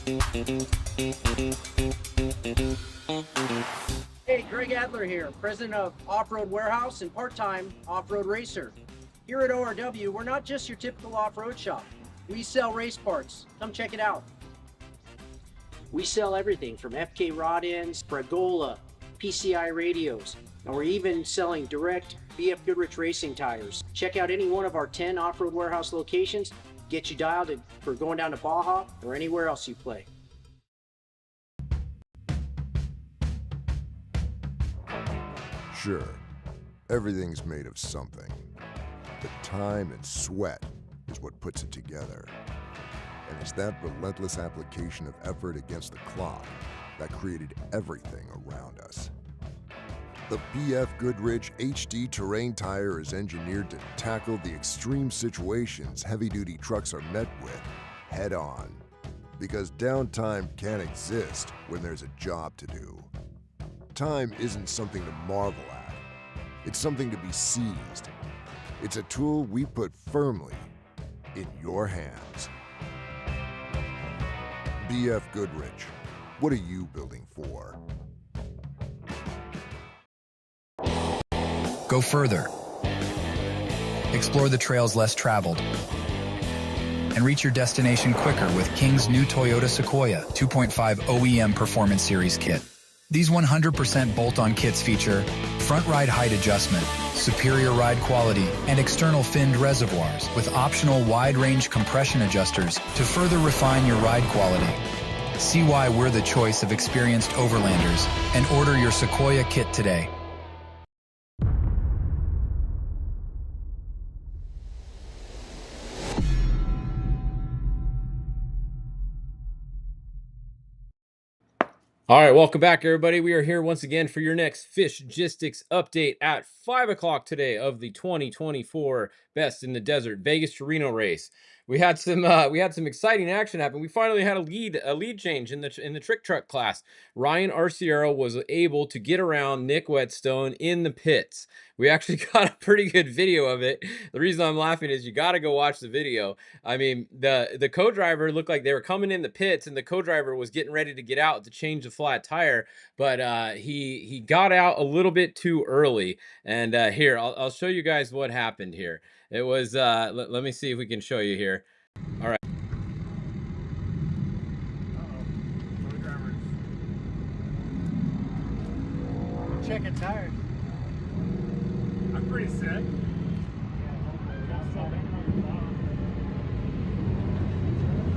Hey, Greg Adler here, president of Off-Road Warehouse and part-time off-road racer. Here at ORW, we're not just your typical off-road shop. We sell race parts. Come check it out. We sell everything from FK rod ends, Bragola, PCI radios, and we're even selling direct BF Goodrich racing tires. Check out any one of our 10 Off-Road Warehouse locations. Get you dialed for going down to Baja or anywhere else you play. Sure, everything's made of something, but time and sweat is what puts it together. And it's that relentless application of effort against the clock that created everything around us. The BF Goodrich HD Terrain Tire is engineered to tackle the extreme situations heavy-duty trucks are met with head-on, because downtime can't exist when there's a job to do. Time isn't something to marvel at. It's something to be seized. It's a tool we put firmly in your hands. BF Goodrich, what are you building for? Go further. Explore the trails less traveled. And reach your destination quicker with King's new Toyota Sequoia 2.5 OEM Performance Series kit. These 100% bolt-on kits feature front ride height adjustment, superior ride quality, and external finned reservoirs with optional wide-range compression adjusters to further refine your ride quality. See why we're the choice of experienced overlanders and order your Sequoia kit today. All right, welcome back, everybody. We are here once again for your next Fishgistics update at 5 o'clock today of the 2024 Best in the Desert Vegas to Reno race. We had some exciting action happen. We finally had a lead change in the trick truck class. Ryan Arciero was able to get around Nick Whetstone in the pits. We actually got a pretty good video of it. The reason I'm laughing is you got to go watch the video. I mean, the co-driver looked like they were coming in the pits, and the co-driver was getting ready to get out to change the flat tire, but he got out a little bit too early. And here, I'll show you guys what happened here. It was let me see if we can show you here. All right. Checking tires. I'm pretty sick.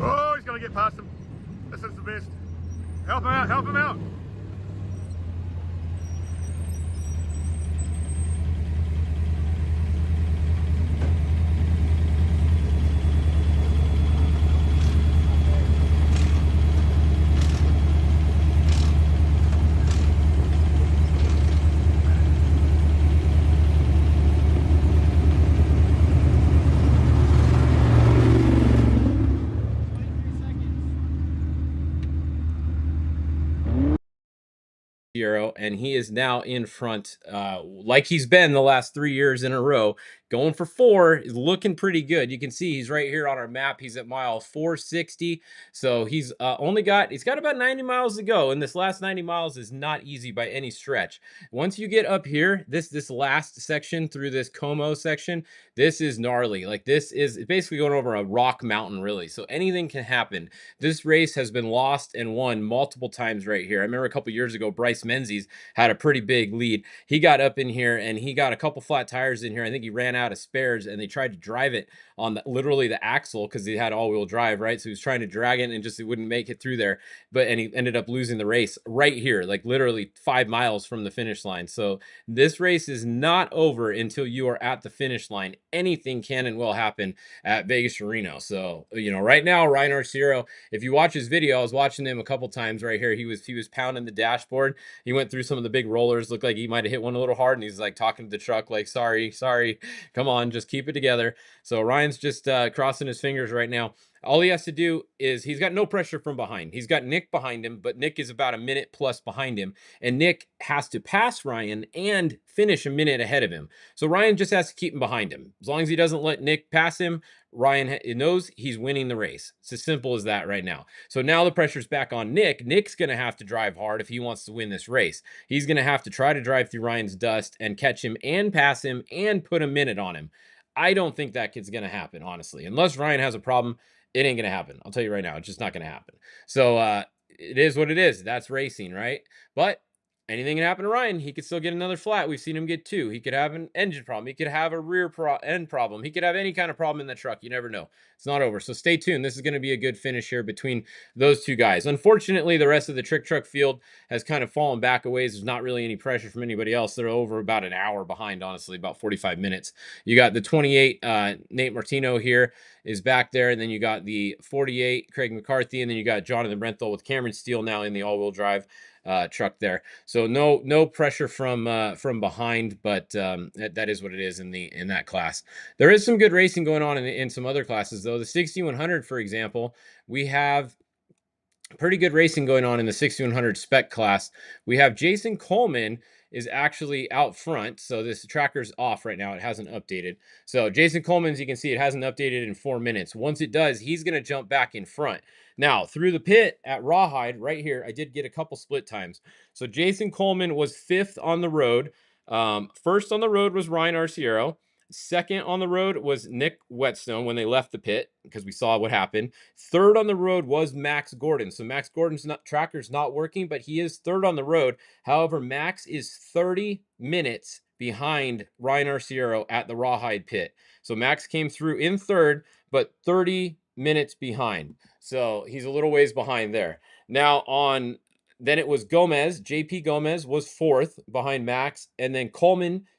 Oh, he's gonna get past him. This is the best. Help him out, help him out. And he is now in front, like he's been the last 3 years in a row, going for 4. Is looking pretty good. You can see he's right here on our map. He's at mile 460, so he's got about 90 miles to go, and this last 90 miles is not easy by any stretch. Once you get up here, this last section through this Como section, this is gnarly. Like, this is basically going over a rock mountain, really, so anything can happen. This race has been lost and won multiple times right here. I remember a couple years ago, Bryce Menzies had a pretty big lead. He got up in here and he got a couple flat tires in here. I think he ran out of spares, and they tried to drive it on literally the axle because he had all-wheel drive, right? So he was trying to drag it and just it wouldn't make it through there. And he ended up losing the race right here, like literally 5 miles from the finish line. So this race is not over until you are at the finish line. Anything can and will happen at Vegas to Reno. So, you know, right now, Ryan Arciero, if you watch his video, I was watching him a couple times right here. He was pounding the dashboard. He went through some of the big rollers. Looked like he might have hit one a little hard, and he's like talking to the truck like, sorry, come on, just keep it together. So Ryan's just crossing his fingers right now. All he has to do is he's got no pressure from behind. He's got Nick behind him, but Nick is about a minute plus behind him. And Nick has to pass Ryan and finish a minute ahead of him. So Ryan just has to keep him behind him. As long as he doesn't let Nick pass him, Ryan knows he's winning the race. It's as simple as that right now. So now the pressure's back on Nick. Nick's going to have to drive hard if he wants to win this race. He's going to have to try to drive through Ryan's dust and catch him and pass him and put a minute on him. I don't think that kid's going to happen, honestly. Unless Ryan has a problem, it ain't going to happen. I'll tell you right now, it's just not going to happen. So it is what it is. That's racing, right? But anything can happen to Ryan. He could still get another flat. We've seen him get 2. He could have an engine problem. He could have a rear end problem. He could have any kind of problem in the truck. You never know. It's not over. So stay tuned. This is going to be a good finish here between those two guys. Unfortunately, the rest of the trick truck field has kind of fallen back a ways. There's not really any pressure from anybody else. They're over about an hour behind, honestly, about 45 minutes. You got the 28, Nate Martino here is back there. And then you got the 48, Craig McCarthy. And then you got Jonathan Brenthal with Cameron Steele now in the all-wheel drive truck there. So no pressure from behind, but that is what it is in that class. There is some good racing going on in some other classes though. The 6100, for example, we have pretty good racing going on in the 6100 spec class. We have Jason Coleman is actually out front. So this tracker's off right now. It hasn't updated. So Jason Coleman, as you can see, it hasn't updated in 4 minutes. Once it does, he's going to jump back in front. Now, through the pit at Rawhide right here, I did get a couple split times. So Jason Coleman was 5th on the road. First on the road was Ryan Arciero. Second on the road was Nick Whetstone when they left the pit, because we saw what happened. Third on the road was Max Gordon. So Max Gordon's tracker's not working, but he is third on the road. However, Max is 30 minutes behind Ryan Arciero at the Rawhide pit. So Max came through in third, but 30 minutes behind. So he's a little ways behind there. Now then it was Gomez. JP Gomez was 4th behind Max. And then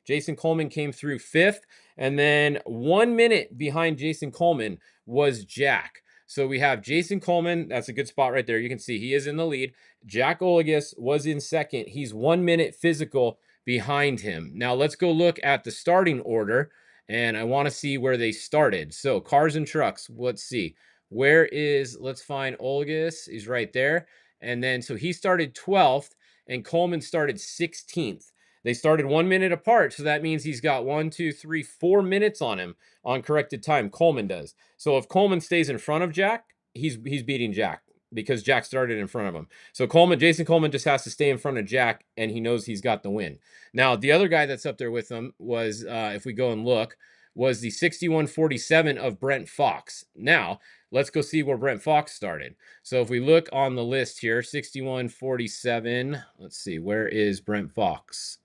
Jason Coleman came through 5th. And then 1 minute behind Jason Coleman was Jack. So we have Jason Coleman. That's a good spot right there. You can see he is in the lead. Jack Olagus was in second. He's 1 minute physical behind him. Now let's go look at the starting order. And I want to see where they started. So cars and trucks. Let's see. Let's find Olagus. He's right there. And then, so he started 12th and Coleman started 16th. They started 1 minute apart. So that means he's got 4 minutes on him on corrected time. Coleman does. So if Coleman stays in front of Jack, he's beating Jack because Jack started in front of him. So Jason Coleman just has to stay in front of Jack and he knows he's got the win. Now, the other guy that's up there with him was, if we go and look, was the 6147 of Brent Fox. Now, let's go see where Brent Fox started. So if we look on the list here, 6147, let's see, where is Brent Fox?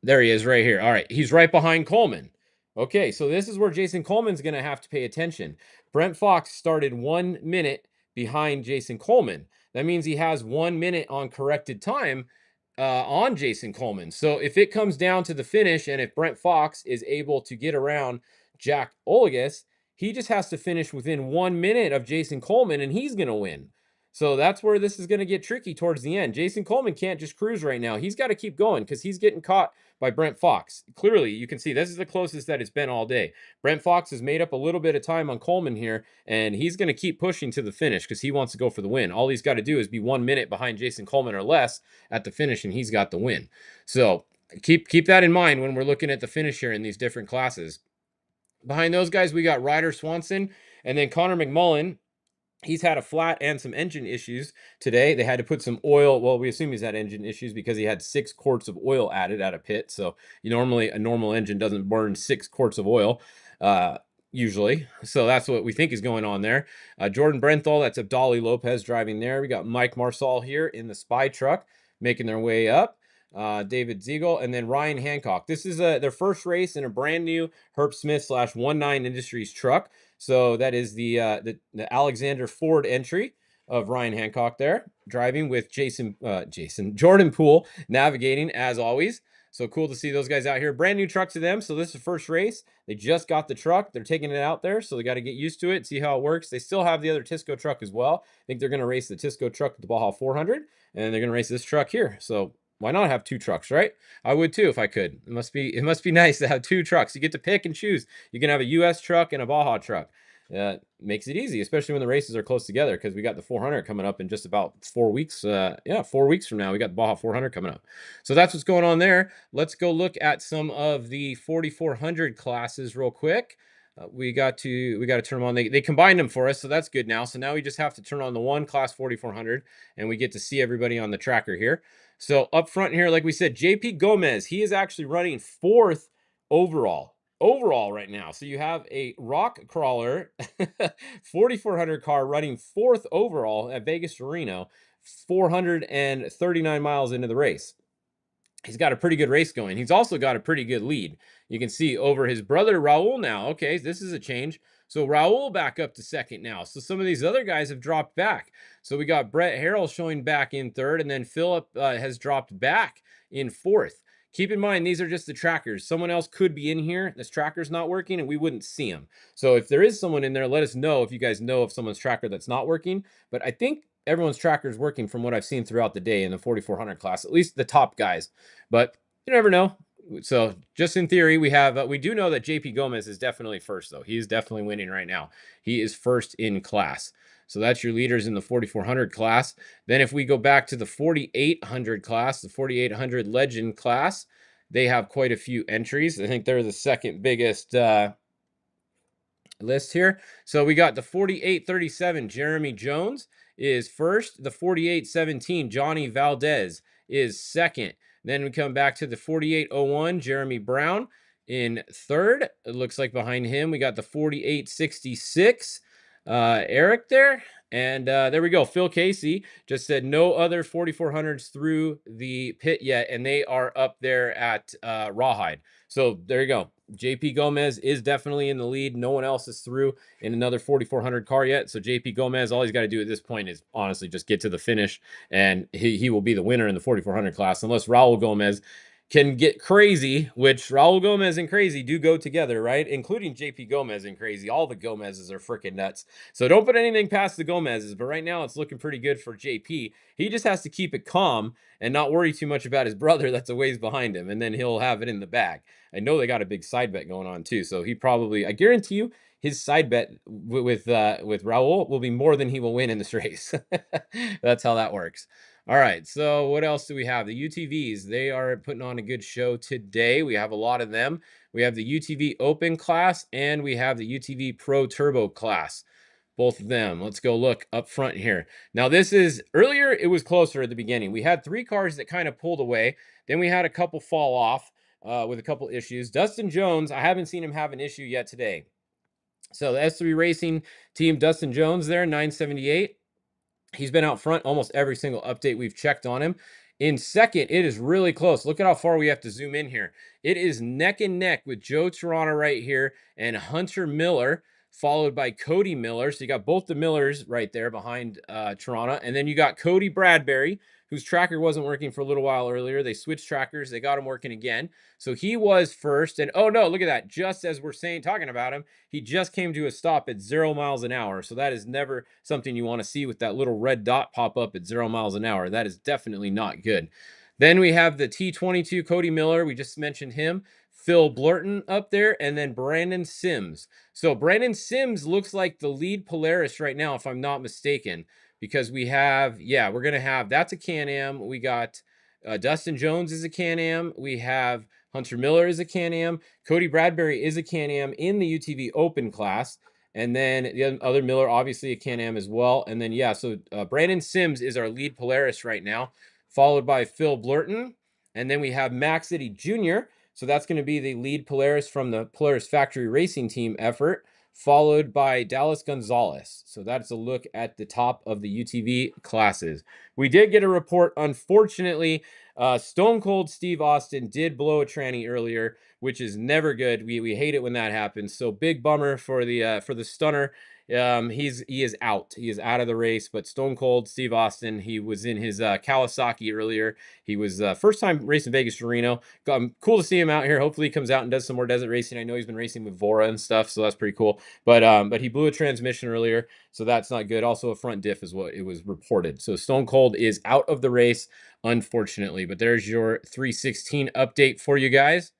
There he is right here. All right, he's right behind Coleman. Okay, so this is where Jason Coleman's going to have to pay attention. Brent Fox started 1 minute behind Jason Coleman. That means he has 1 minute on corrected time on Jason Coleman. So if it comes down to the finish and if Brent Fox is able to get around Jack Olagus, he just has to finish within 1 minute of Jason Coleman and he's going to win. So that's where this is going to get tricky towards the end. Jason Coleman can't just cruise right now. He's got to keep going because he's getting caught by Brent Fox. Clearly, you can see this is the closest that it's been all day. Brent Fox has made up a little bit of time on Coleman here, and he's going to keep pushing to the finish because he wants to go for the win. All he's got to do is be 1 minute behind Jason Coleman or less at the finish, and he's got the win. So keep that in mind when we're looking at the finish here in these different classes. Behind those guys, we got Ryder Swanson and then Connor McMullen. He's had a flat and some engine issues today. They had to put some oil. Well, we assume he's had engine issues because he had 6 quarts of oil added at a pit. So normally a normal engine doesn't burn 6 quarts of oil usually. So that's what we think is going on there. Jordan Brenthal, that's Abdali Lopez driving there. We got Mike Marsal here in the Spy truck making their way up. David Ziegel, and then Ryan Hancock. This is their first race in a brand new Herb Smith /19 Industries truck. So that is the Alexander Ford entry of Ryan Hancock there, driving with Jordan Poole navigating as always. So cool to see those guys out here. Brand new truck to them. So this is the first race. They just got the truck. They're taking it out there. So they got to get used to it, see how it works. They still have the other Tisco truck as well. I think they're going to race the Tisco truck at the Baja 400, and they're going to race this truck here. So why not have 2 trucks, right? I would too if I could. It must be nice to have 2 trucks. You get to pick and choose. You can have a US truck and a Baja truck. makes it easy, especially when the races are close together, because we got the 400 coming up in just about 4 weeks. Yeah, 4 weeks from now, we got the Baja 400 coming up. So that's what's going on there. Let's go look at some of the 4400 classes real quick. We got to turn them on. They combined them for us, so that's good now. So now we just have to turn on the one class 4400, and we get to see everybody on the tracker here. So up front here, like we said, JP Gomez, he is actually running 4th overall right now. So you have a rock crawler 4400 car running 4th overall at Vegas to Reno, 439 miles into the race. He's got a pretty good race going. He's also got a pretty good lead. You can see over his brother Raul now. Okay, this is a change. So Raul back up to 2nd now. So some of these other guys have dropped back. So we got Brett Harrell showing back in 3rd, and then Philip has dropped back in 4th. Keep in mind, these are just the trackers. Someone else could be in here. This tracker's not working, and we wouldn't see them. So if there is someone in there, let us know if you guys know of someone's tracker that's not working. But I think everyone's tracker is working from what I've seen throughout the day in the 4400 class, at least the top guys. But you never know. So just in theory, we do know that JP Gomez is definitely first, though. He is definitely winning right now. He is first in class. So that's your leaders in the 4400 class. Then if we go back to the 4800 class, the 4800 Legend class, they have quite a few entries. I think they're the second biggest list here. So we got the 4837 Jeremy Jones is first. The 4817 Johnny Valdez is second. Then we come back to the 4801 Jeremy Brown in 3rd. It looks like behind him we got the 4866 Eric there. And there we go. Phil Casey just said no other 4400s through the pit yet, and they are up there at Rawhide. So there you go. JP Gomez is definitely in the lead. No one else is through in another 4400 car yet. So JP Gomez, all he's got to do at this point is honestly just get to the finish, and he will be the winner in the 4400 class, unless Raul Gomez can get crazy, which Raul Gomez and crazy do go together, right? Including JP Gomez and crazy. All the Gomez's are freaking nuts. So don't put anything past the Gomez's, but right now it's looking pretty good for JP. He just has to keep it calm and not worry too much about his brother that's a ways behind him, and then he'll have it in the bag. I know they got a big side bet going on too, so he probably, I guarantee you, his side bet with Raul will be more than he will win in this race. That's how that works. All right, so what else do we have? The UTVs, they are putting on a good show today. We have a lot of them. We have the UTV Open class, and we have the UTV Pro Turbo class. Both of them. Let's go look up front here. Now, this is, earlier it was closer at the beginning. We had 3 cars that kind of pulled away. Then we had a couple fall off with a couple issues. Dustin Jones, I haven't seen him have an issue yet today. So the S3 Racing team, Dustin Jones there, 978. He's been out front almost every single update we've checked on him. In 2nd, it is really close. Look at how far we have to zoom in here. It is neck and neck with Joe Tirana right here and Hunter Miller, followed by Cody Miller. So you got both the Millers right there behind Tirana. And then you got Cody Bradbury, whose tracker wasn't working for a little while earlier. They switched trackers. They got him working again. So he was first. And oh no, look at that. Just as we're talking about him, he just came to a stop at 0 miles an hour. So that is never something you want to see with that little red dot pop up at 0 miles an hour. That is definitely not good. Then we have the T22 Cody Miller. We just mentioned him. Phil Blurton up there, and then Brandon Sims. So Brandon Sims looks like the lead Polaris right now, if I'm not mistaken, because we have, yeah, we're going to have, that's a Can-Am. We got Dustin Jones is a Can-Am. We have Hunter Miller is a Can-Am. Cody Bradbury is a Can-Am in the UTV Open class. And then the other Miller, obviously a Can-Am as well. And then, yeah, so Brandon Sims is our lead Polaris right now, followed by Phil Blurton. And then we have Max City Jr., so that's going to be the lead Polaris from the Polaris Factory Racing Team effort, followed by Dallas Gonzalez. So that's a look at the top of the UTV classes. We did get a report, unfortunately, Stone Cold Steve Austin did blow a tranny earlier, which is never good. We hate it when that happens. So big bummer for the stunner. He is out. He is out of the race. But Stone Cold Steve Austin, he was in his Kawasaki earlier. He was first time racing Vegas to Reno. Cool to see him out here. Hopefully he comes out and does some more desert racing. I know he's been racing with Vora and stuff, so that's pretty cool. But he blew a transmission earlier, so that's not good. Also a front diff is what it was reported. So Stone Cold is out of the race, unfortunately. But there's your 316 update for you guys.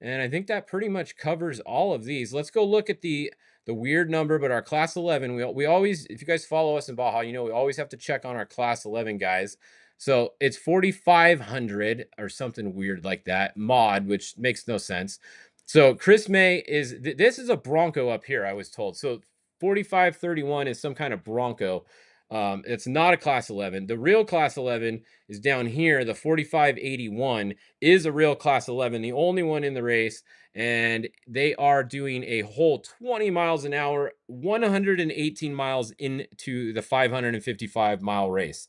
And I think that pretty much covers all of these. Let's go look at the the weird number, but our class 11, we always, if you guys follow us in Baja, you know we always have to check on our class 11 guys. So it's 4,500 or something weird like that mod, which makes no sense. So Chris May is this is a Bronco up here, I was told. So 4531 is some kind of Bronco. It's not a class 11. The real class 11 is down here. The 4581 is a real class 11, the only one in the race. And they are doing a whole 20 miles an hour, 118 miles into the 555-mile race.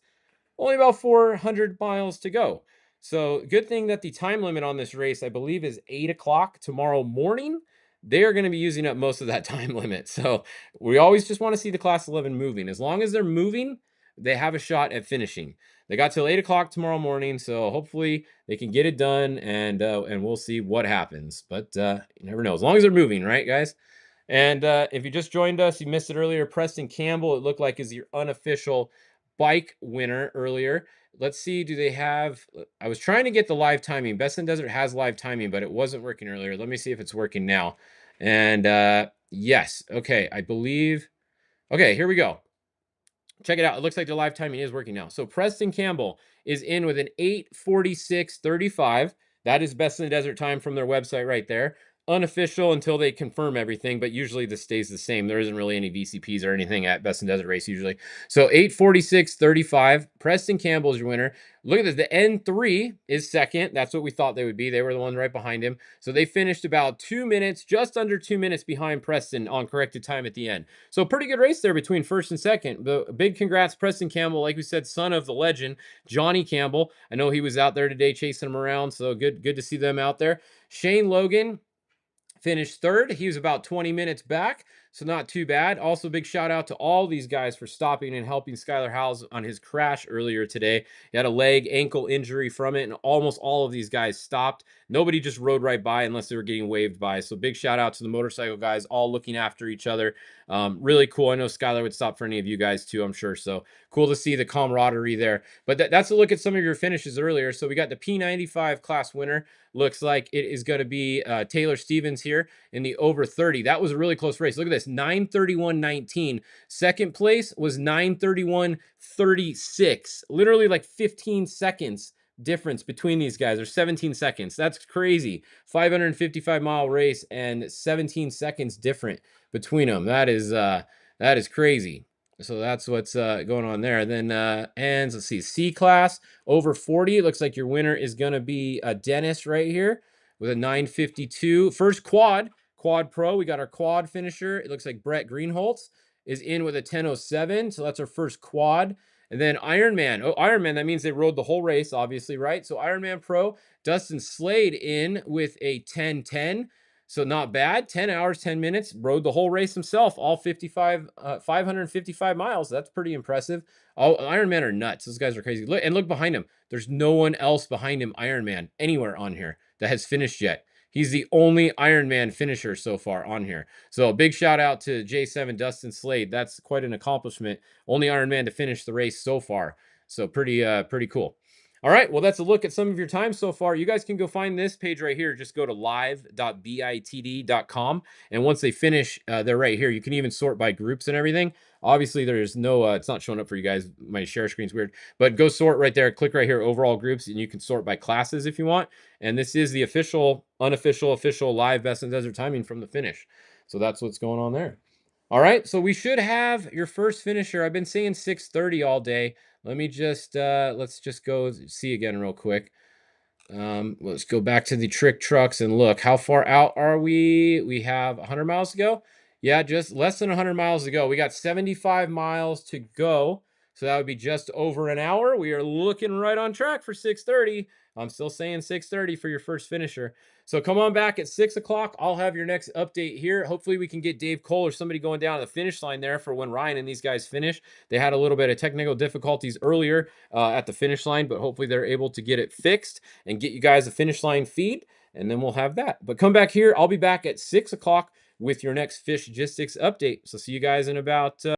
Only about 400 miles to go. So good thing that the time limit on this race, I believe, is 8 o'clock tomorrow morning. They are going to be using up most of that time limit. So we always just want to see the class 11 moving. As long as they're moving, they have a shot at finishing. They got till 8 o'clock tomorrow morning, so hopefully they can get it done, and we'll see what happens. But you never know. As long as they're moving, right, guys? And if you just joined us, you missed it earlier. Preston Campbell, it looked like, is your unofficial bike winner earlier. Let's see, do they have, I was trying to get the live timing. Best in Desert has live timing, but it wasn't working earlier. Let me see if it's working now. And yes, okay, I believe, okay, here we go. Check it out. It looks like the live timing is working now. So Preston Campbell is in with an 8:46:35. That is Best in the Desert time from their website right there. Unofficial until they confirm everything, but usually this stays the same. There isn't really any VCPs or anything at Best in Desert race usually. So 8:46:35. Preston Campbell is your winner. Look at this. The N3 is second. That's what we thought they would be. They were the one right behind him. So they finished about 2 minutes, just under 2 minutes behind Preston on corrected time at the end. So pretty good race there between first and second. The big congrats, Preston Campbell, like we said, son of the legend, Johnny Campbell. I know he was out there today chasing him around, so good to see them out there. Shane Logan finished third. He was about 20 minutes back, so not too bad. Also, big shout out to all these guys for stopping and helping Skylar Howes on his crash earlier today. He had a leg, ankle injury from it, and almost all of these guys stopped. Nobody just rode right by unless they were getting waved by. So big shout out to the motorcycle guys, all looking after each other. Really cool. I know Skylar would stop for any of you guys too, I'm sure. So cool to see the camaraderie there. But that's a look at some of your finishes earlier. So we got the P95 class winner. Looks like it is going to be Taylor Stevens here in the over 30. That was a really close race. Look at this, 9:31:19. Second place was 9:31:36. Literally like 15 seconds difference between these guys, or 17 seconds. That's crazy. 555-mile race and 17 seconds different between them. That is crazy. So that's what's going on there. Then and let's see, C class over 40. It looks like your winner is going to be Dennis right here with a 9:52. First quad pro. We got our quad finisher. It looks like Brett Greenholtz is in with a 10:07. So that's our first quad. And then Ironman. Oh, Ironman, that means they rode the whole race, obviously, right? So Ironman Pro, Dustin Slade in with a 10:10. So not bad. 10 hours, 10 minutes. Rode the whole race himself, all 555 miles. That's pretty impressive. All Ironman are nuts. Those guys are crazy. Look behind him. There's no one else behind him, Ironman, anywhere on here that has finished yet. He's the only Ironman finisher so far on here. So a big shout out to J7 Dustin Slade. That's quite an accomplishment. Only Ironman to finish the race so far. So pretty cool. All right, well, that's a look at some of your time so far. You guys can go find this page right here. Just go to live.bitd.com. And once they finish, they're right here. You can even sort by groups and everything. Obviously, there's no, it's not showing up for you guys. My share screen's weird. But go sort right there. Click right here, overall groups, and you can sort by classes if you want. And this is the official, unofficial, official live Best in Desert timing from the finish. So that's what's going on there. All right, so we should have your first finisher. I've been saying 6:30 all day. Let me just, let's just go see again real quick. Let's go back to the trick trucks and look. How far out are we? We have 100 miles to go. Yeah, just less than 100 miles to go. We got 75 miles to go. So that would be just over an hour. We are looking right on track for 6:30. I'm still saying 6:30 for your first finisher. So come on back at 6 o'clock. I'll have your next update here. Hopefully we can get Dave Cole or somebody going down to the finish line there for when Ryan and these guys finish. They had a little bit of technical difficulties earlier at the finish line, but hopefully they're able to get it fixed and get you guys a finish line feed, and then we'll have that. But come back here. I'll be back at 6 o'clock with your next Fishgistics update. So see you guys in about